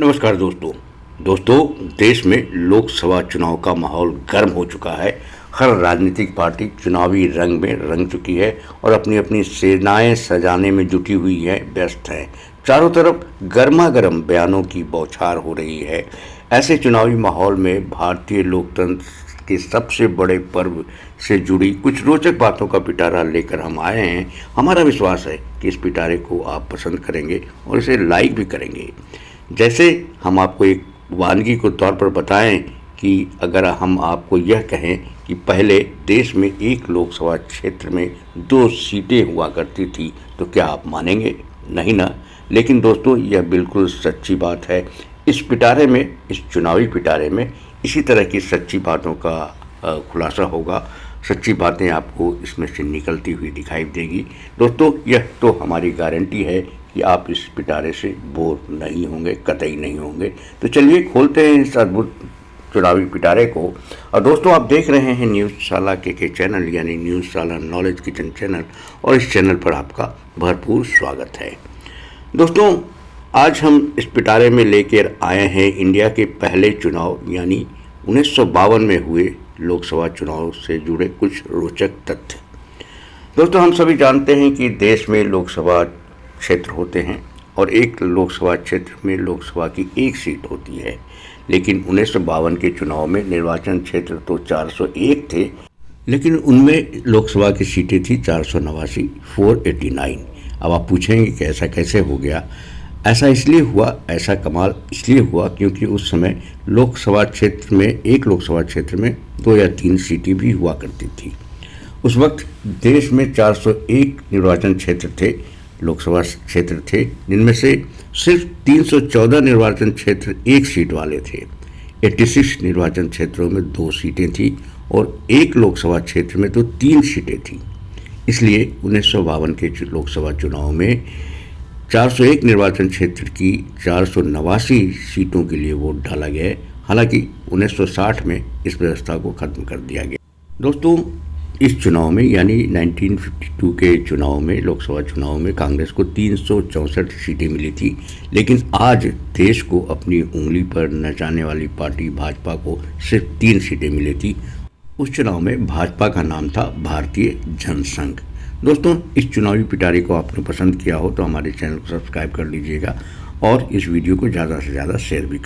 नमस्कार दोस्तों देश में लोकसभा चुनाव का माहौल गर्म हो चुका है। हर राजनीतिक पार्टी चुनावी रंग में रंग चुकी है और अपनी अपनी सेनाएं सजाने में जुटी हुई है, व्यस्त है। चारों तरफ गर्मा गर्म बयानों की बौछार हो रही है। ऐसे चुनावी माहौल में भारतीय लोकतंत्र के सबसे बड़े पर्व से जुड़ी कुछ रोचक बातों का पिटारा लेकर हम आए हैं। हमारा विश्वास है कि इस पिटारे को आप पसंद करेंगे और इसे लाइक भी करेंगे। जैसे हम आपको एक वानगी को तौर पर बताएं कि अगर हम आपको यह कहें कि पहले देश में एक लोकसभा क्षेत्र में 2 सीटें हुआ करती थी, तो क्या आप मानेंगे? नहीं ना। लेकिन दोस्तों, यह बिल्कुल सच्ची बात है। इस पिटारे में, इस चुनावी पिटारे में इसी तरह की सच्ची बातों का खुलासा होगा। सच्ची बातें आपको इसमें से निकलती हुई दिखाई देगी। दोस्तों, यह तो हमारी गारंटी है कि आप इस पिटारे से बोर नहीं होंगे, कतई नहीं होंगे। तो चलिए खोलते हैं इस अद्भुत चुनावी पिटारे को। और दोस्तों, आप देख रहे हैं न्यूज़ शाला के चैनल, यानी न्यूज़ शाला नॉलेज किचन चैनल, और इस चैनल पर आपका भरपूर स्वागत है। दोस्तों, आज हम इस पिटारे में लेकर आए हैं इंडिया के पहले चुनाव यानी 1952 में हुए लोकसभा चुनाव से जुड़े कुछ रोचक तथ्य। दोस्तों, हम सभी जानते हैं कि देश में लोकसभा क्षेत्र होते हैं और एक लोकसभा क्षेत्र में लोकसभा की एक सीट होती है। लेकिन 1952 के चुनाव में निर्वाचन क्षेत्र तो 401 थे, लेकिन उनमें लोकसभा की सीटें थी 489, 489। अब आप पूछेंगे कि ऐसा कैसे हो गया? ऐसा इसलिए हुआ, ऐसा कमाल इसलिए हुआ क्योंकि उस समय लोकसभा क्षेत्र में, एक लोकसभा क्षेत्र में 2 या 3 सीटें भी हुआ करती थी। उस वक्त देश में 401 निर्वाचन क्षेत्र थे, लोकसभा क्षेत्र थे, जिनमें से सिर्फ 314 निर्वाचन क्षेत्र एक सीट वाले थे। 86 निर्वाचन क्षेत्रों में 2 सीटें थी और एक लोकसभा क्षेत्र में तो 3 सीटें थी। इसलिए 1952 के लोकसभा चुनाव में 401 निर्वाचन क्षेत्र की 489 सीटों के लिए वोट डाला गया। हालांकि 1960 में इस व्यवस्था को खत्म कर दिया गया। दोस्तों, इस चुनाव में यानी 1952 के चुनाव में, लोकसभा चुनाव में कांग्रेस को 364 सीटें मिली थी। लेकिन आज देश को अपनी उंगली पर नचाने वाली पार्टी भाजपा को सिर्फ 3 सीटें मिली थी। उस चुनाव में भाजपा का नाम था भारतीय जनसंघ। दोस्तों, इस चुनावी पिटारे को आपने पसंद किया हो तो हमारे चैनल को सब्सक्राइब कर लीजिएगा और इस वीडियो को ज़्यादा से ज़्यादा शेयर भी करिए।